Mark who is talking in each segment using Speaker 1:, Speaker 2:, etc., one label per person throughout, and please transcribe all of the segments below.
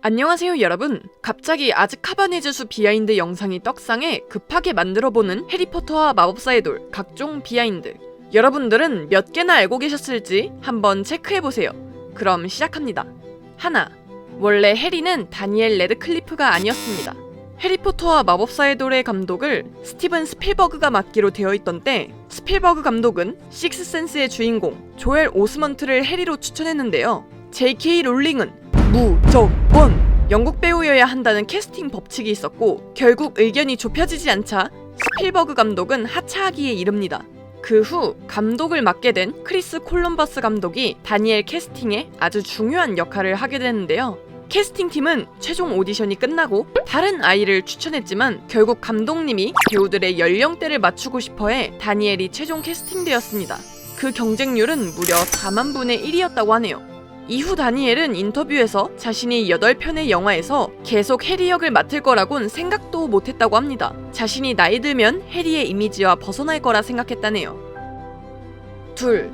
Speaker 1: 안녕하세요 여러분. 갑자기 아즈카바네즈수 비하인드 영상이 떡상해 급하게 만들어보는 해리포터와 마법사의 돌 각종 비하인드. 여러분들은 몇 개나 알고 계셨을지 한번 체크해보세요. 그럼 시작합니다. 하나, 원래 해리는 다니엘 레드클리프가 아니었습니다. 해리포터와 마법사의 돌의 감독을 스티븐 스필버그가 맡기로 되어있던 때 스필버그 감독은 식스센스의 주인공 조엘 오스먼트를 해리로 추천했는데요. J.K. 롤링은 무조건 영국 배우여야 한다는 캐스팅 법칙이 있었고 결국 의견이 좁혀지지 않자 스필버그 감독은 하차하기에 이릅니다. 그 후 감독을 맡게 된 크리스 콜럼버스 감독이 다니엘 캐스팅에 아주 중요한 역할을 하게 되는데요. 캐스팅팀은 최종 오디션이 끝나고 다른 아이를 추천했지만 결국 감독님이 배우들의 연령대를 맞추고 싶어해 다니엘이 최종 캐스팅되었습니다. 그 경쟁률은 무려 4만 분의 1이었다고 하네요. 이후 다니엘은 인터뷰에서 자신이 8편의 영화에서 계속 해리 역을 맡을 거라곤 생각도 못했다고 합니다. 자신이 나이 들면 해리의 이미지와 벗어날 거라 생각했다네요. 둘,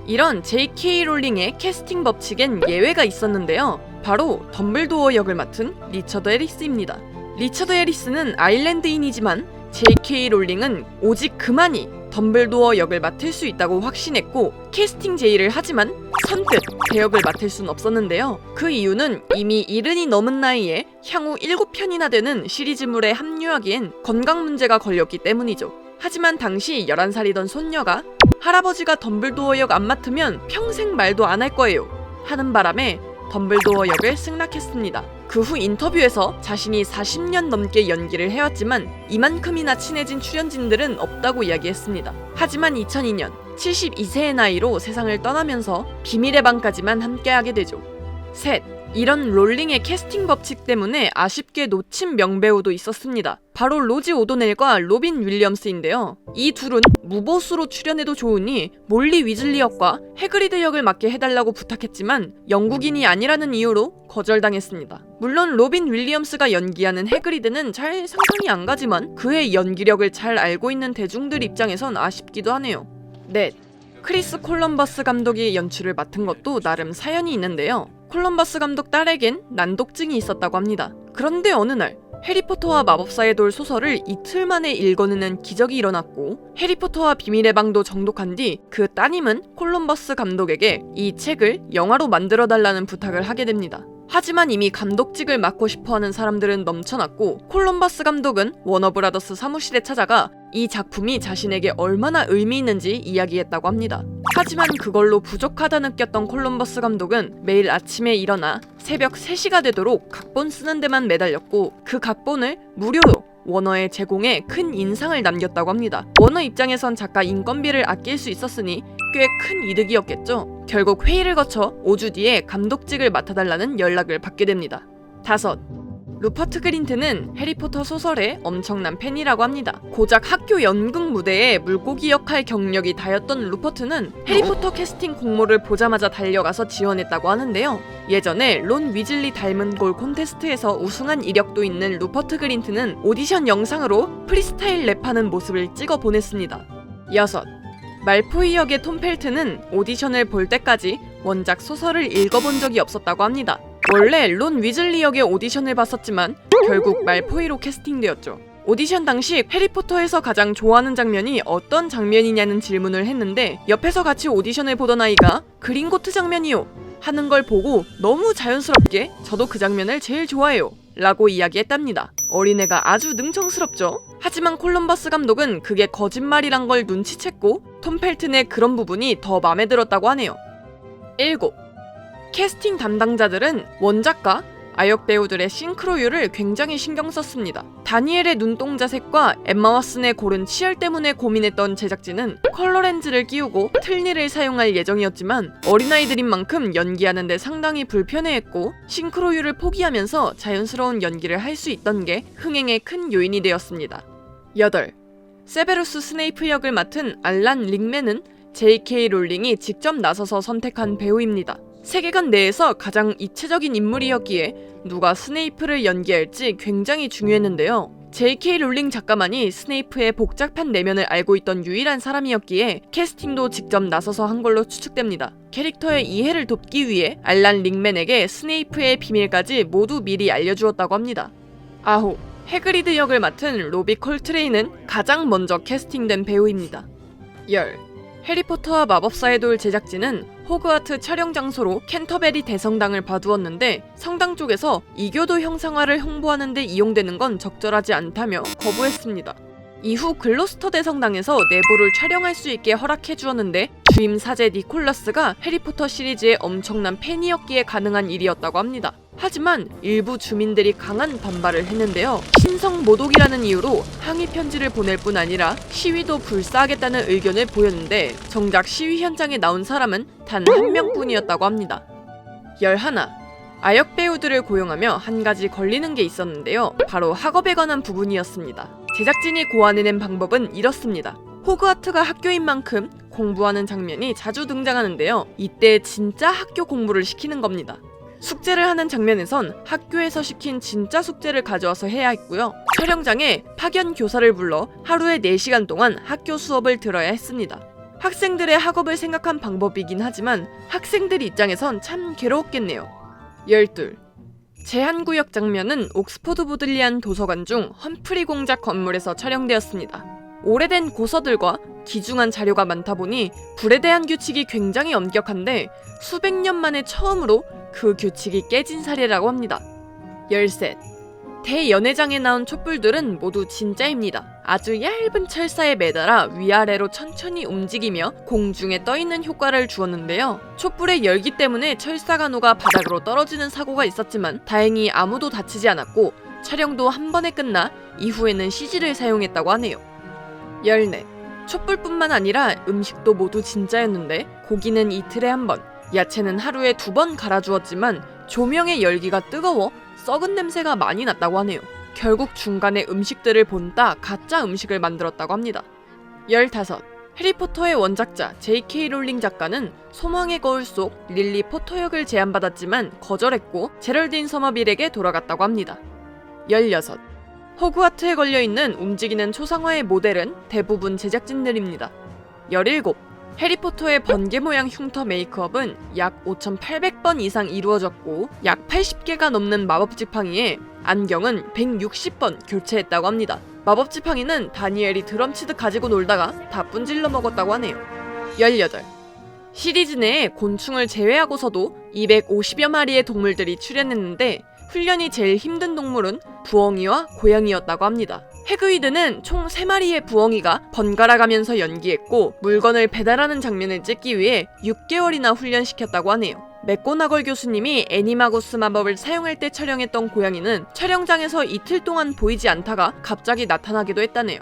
Speaker 1: 이런 J.K. 롤링의 캐스팅 법칙엔 예외가 있었는데요. 바로 덤블도어 역을 맡은 리처드 해리스입니다. 리처드 해리스는 아일랜드인이지만 J.K. 롤링은 오직 그만이 덤블도어 역을 맡을 수 있다고 확신했고 캐스팅 제의를 하지만 선뜻 배역을 맡을 순 없었는데요. 그 이유는 이미 70이 넘은 나이에 향후 7편이나 되는 시리즈물에 합류하기엔 건강 문제가 걸렸기 때문이죠. 하지만 당시 11살이던 손녀가 할아버지가 덤블도어 역 안 맡으면 평생 말도 안 할 거예요 하는 바람에 덤블도어 역을 승낙했습니다. 그 후 인터뷰에서 자신이 40년 넘게 연기를 해왔지만 이만큼이나 친해진 출연진들은 없다고 이야기했습니다. 하지만 2002년 72세의 나이로 세상을 떠나면서 비밀의 방까지만 함께하게 되죠. 셋, 이런 롤링의 캐스팅 법칙 때문에 아쉽게 놓친 명배우도 있었습니다. 바로 로지 오도넬과 로빈 윌리엄스인데요. 이 둘은 무보수로 출연해도 좋으니 몰리 위즐리 역과 해그리드 역을 맡게 해달라고 부탁했지만 영국인이 아니라는 이유로 거절당했습니다. 물론 로빈 윌리엄스가 연기하는 해그리드는 잘 상상이 안 가지만 그의 연기력을 잘 알고 있는 대중들 입장에선 아쉽기도 하네요. 넷, 크리스 콜럼버스 감독이 연출을 맡은 것도 나름 사연이 있는데요. 콜럼버스 감독 딸에겐 난독증이 있었다고 합니다. 그런데 어느 날 해리포터와 마법사의 돌 소설을 이틀 만에 읽어내는 기적이 일어났고 해리포터와 비밀의 방도 정독한 뒤 그 따님은 콜럼버스 감독에게 이 책을 영화로 만들어달라는 부탁을 하게 됩니다. 하지만 이미 감독직을 맡고 싶어하는 사람들은 넘쳐났고 콜럼버스 감독은 워너브라더스 사무실에 찾아가 이 작품이 자신에게 얼마나 의미 있는지 이야기했다고 합니다. 하지만 그걸로 부족하다 느꼈던 콜럼버스 감독은 매일 아침에 일어나 새벽 3시가 되도록 각본 쓰는 데만 매달렸고 그 각본을 무료로 워너에 제공해 큰 인상을 남겼다고 합니다. 워너 입장에선 작가 인건비를 아낄 수 있었으니 꽤 큰 이득이었겠죠. 결국 회의를 거쳐 5주 뒤에 감독직을 맡아달라는 연락을 받게 됩니다. 다섯, 루퍼트 그린트는 해리포터 소설의 엄청난 팬이라고 합니다. 고작 학교 연극 무대에 물고기 역할 경력이 다였던 루퍼트는 해리포터 캐스팅 공모를 보자마자 달려가서 지원했다고 하는데요. 예전에 론 위즐리 닮은 골 콘테스트에서 우승한 이력도 있는 루퍼트 그린트는 오디션 영상으로 프리스타일 랩하는 모습을 찍어 보냈습니다. 여섯, 말포이 역의 톰 펠트는 오디션을 볼 때까지 원작 소설을 읽어본 적이 없었다고 합니다. 원래 론 위즐리 역의 오디션을 봤었지만 결국 말포이로 캐스팅되었죠. 오디션 당시 해리포터에서 가장 좋아하는 장면이 어떤 장면이냐는 질문을 했는데 옆에서 같이 오디션을 보던 아이가 그린고트 장면이요 하는 걸 보고 너무 자연스럽게 저도 그 장면을 제일 좋아해요 라고 이야기했답니다. 어린애가 아주 능청스럽죠. 하지만 콜럼버스 감독은 그게 거짓말이란 걸 눈치챘고 톰 펠튼의 그런 부분이 더 맘에 들었다고 하네요. 7. 캐스팅 담당자들은 원작과 아역 배우들의 싱크로율을 굉장히 신경 썼습니다. 다니엘의 눈동자색과 엠마 왓슨의 고른 치열 때문에 고민했던 제작진은 컬러 렌즈를 끼우고 틀니를 사용할 예정이었지만 어린아이들인 만큼 연기하는데 상당히 불편해했고 싱크로율을 포기하면서 자연스러운 연기를 할 수 있던 게 흥행의 큰 요인이 되었습니다. 8. 세베루스 스네이프 역을 맡은 알란 릭맨은 J.K. 롤링이 직접 나서서 선택한 배우입니다. 세계관 내에서 가장 이체적인 인물이었기에 누가 스네이프를 연기할지 굉장히 중요했는데요. J.K. 롤링 작가만이 스네이프의 복잡한 내면을 알고 있던 유일한 사람이었기에 캐스팅도 직접 나서서 한 걸로 추측됩니다. 캐릭터의 이해를 돕기 위해 알란 링맨에게 스네이프의 비밀까지 모두 미리 알려주었다고 합니다. 9. 해그리드 역을 맡은 로비 콜트레인은 가장 먼저 캐스팅된 배우입니다. 10. 해리포터와 마법사의 돌 제작진은 호그와트 촬영 장소로 캔터베리 대성당을 봐두었는데 성당 쪽에서 이교도 형상화를 홍보하는 데 이용되는 건 적절하지 않다며 거부했습니다. 이후 글로스터 대성당에서 내부를 촬영할 수 있게 허락해 주었는데 주임 사제 니콜라스가 해리포터 시리즈의 엄청난 팬이었기에 가능한 일이었다고 합니다. 하지만 일부 주민들이 강한 반발을 했는데요. 신성 모독이라는 이유로 항의 편지를 보낼 뿐 아니라 시위도 불사하겠다는 의견을 보였는데 정작 시위 현장에 나온 사람은 단 한 명뿐이었다고 합니다. 11. 아역 배우들을 고용하며 한 가지 걸리는 게 있었는데요. 바로 학업에 관한 부분이었습니다. 제작진이 고안해낸 방법은 이렇습니다. 호그와트가 학교인 만큼 공부하는 장면이 자주 등장하는데요. 이때 진짜 학교 공부를 시키는 겁니다. 숙제를 하는 장면에선 학교에서 시킨 진짜 숙제를 가져와서 해야 했고요. 촬영장에 파견 교사를 불러 하루에 4시간 동안 학교 수업을 들어야 했습니다. 학생들의 학업을 생각한 방법이긴 하지만 학생들 입장에선 참 괴로웠겠네요. 12. 제한구역 장면은 옥스퍼드 보들리안 도서관 중 험프리 공작 건물에서 촬영되었습니다. 오래된 고서들과 귀중한 자료가 많다 보니 불에 대한 규칙이 굉장히 엄격한데 수백 년 만에 처음으로 그 규칙이 깨진 사례라고 합니다. 13. 대연회장에 나온 촛불들은 모두 진짜입니다. 아주 얇은 철사에 매달아 위아래로 천천히 움직이며 공중에 떠있는 효과를 주었는데요. 촛불의 열기 때문에 철사가 녹아 바닥으로 떨어지는 사고가 있었지만 다행히 아무도 다치지 않았고 촬영도 한 번에 끝나 이후에는 CG를 사용했다고 하네요. 14. 촛불뿐만 아니라 음식도 모두 진짜였는데 고기는 이틀에 한 번, 야채는 하루에 2번 갈아주었지만 조명의 열기가 뜨거워 썩은 냄새가 많이 났다고 하네요. 결국 중간에 음식들을 본따 가짜 음식을 만들었다고 합니다. 15. 해리포터의 원작자 J.K. 롤링 작가는 소망의 거울 속 릴리 포터 역을 제안받았지만 거절했고 제럴딘 서머빌에게 돌아갔다고 합니다. 16. 호그와트에 걸려있는 움직이는 초상화의 모델은 대부분 제작진들입니다. 17. 해리포터의 번개 모양 흉터 메이크업은 약 5,800번 이상 이루어졌고 약 80개가 넘는 마법 지팡이에 안경은 160번 교체했다고 합니다. 마법 지팡이는 다니엘이 드럼 치듯 가지고 놀다가 다 분질러 먹었다고 하네요. 18. 시리즈 내에 곤충을 제외하고서도 250여 마리의 동물들이 출연했는데 훈련이 제일 힘든 동물은 부엉이와 고양이였다고 합니다. 해그위드는 총 3마리의 부엉이가 번갈아 가면서 연기했고 물건을 배달하는 장면을 찍기 위해 6개월이나 훈련시켰다고 하네요. 맥고나걸 교수님이 애니마고스 마법을 사용할 때 촬영했던 고양이는 촬영장에서 이틀 동안 보이지 않다가 갑자기 나타나기도 했다네요.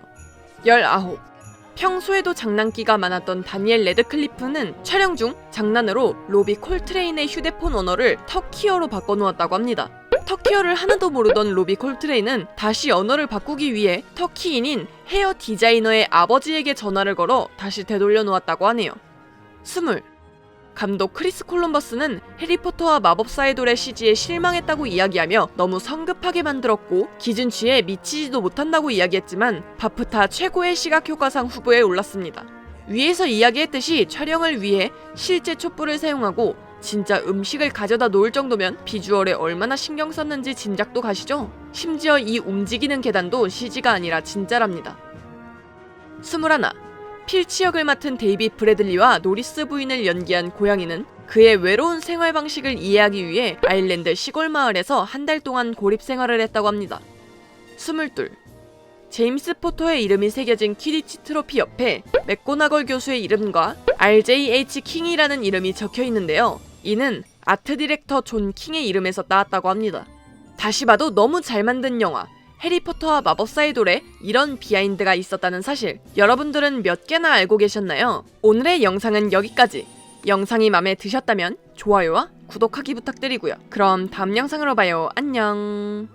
Speaker 1: 19. 평소에도 장난기가 많았던 다니엘 레드클리프는 촬영 중 장난으로 로비 콜트레인의 휴대폰 언어를 터키어로 바꿔놓았다고 합니다. 터키어를 하나도 모르던 로비 콜트레인은 다시 언어를 바꾸기 위해 터키인인 헤어 디자이너의 아버지에게 전화를 걸어 다시 되돌려 놓았다고 하네요. 20. 감독 크리스 콜럼버스는 해리포터와 마법사의 돌의 CG에 실망했다고 이야기하며 너무 성급하게 만들었고 기준치에 미치지도 못한다고 이야기했지만 바프타 최고의 시각효과상 후보에 올랐습니다. 위에서 이야기했듯이 촬영을 위해 실제 촛불을 사용하고 진짜 음식을 가져다 놓을 정도면 비주얼에 얼마나 신경 썼는지 짐작도 가시죠? 심지어 이 움직이는 계단도 CG가 아니라 진짜랍니다. 21. 필치 역을 맡은 데이비 브래들리와 노리스 부인을 연기한 고양이는 그의 외로운 생활 방식을 이해하기 위해 아일랜드 시골 마을에서 한 달 동안 고립 생활을 했다고 합니다. 22. 제임스 포터의 이름이 새겨진 퀴디치 트로피 옆에 맥고나걸 교수의 이름과 RJH 킹이라는 이름이 적혀 있는데요. 이는 아트 디렉터 존 킹의 이름에서 따왔다고 합니다. 다시 봐도 너무 잘 만든 영화 해리포터와 마법사의 돌에 이런 비하인드가 있었다는 사실 여러분들은 몇 개나 알고 계셨나요? 오늘의 영상은 여기까지. 영상이 마음에 드셨다면 좋아요와 구독하기 부탁드리고요. 그럼 다음 영상으로 봐요. 안녕.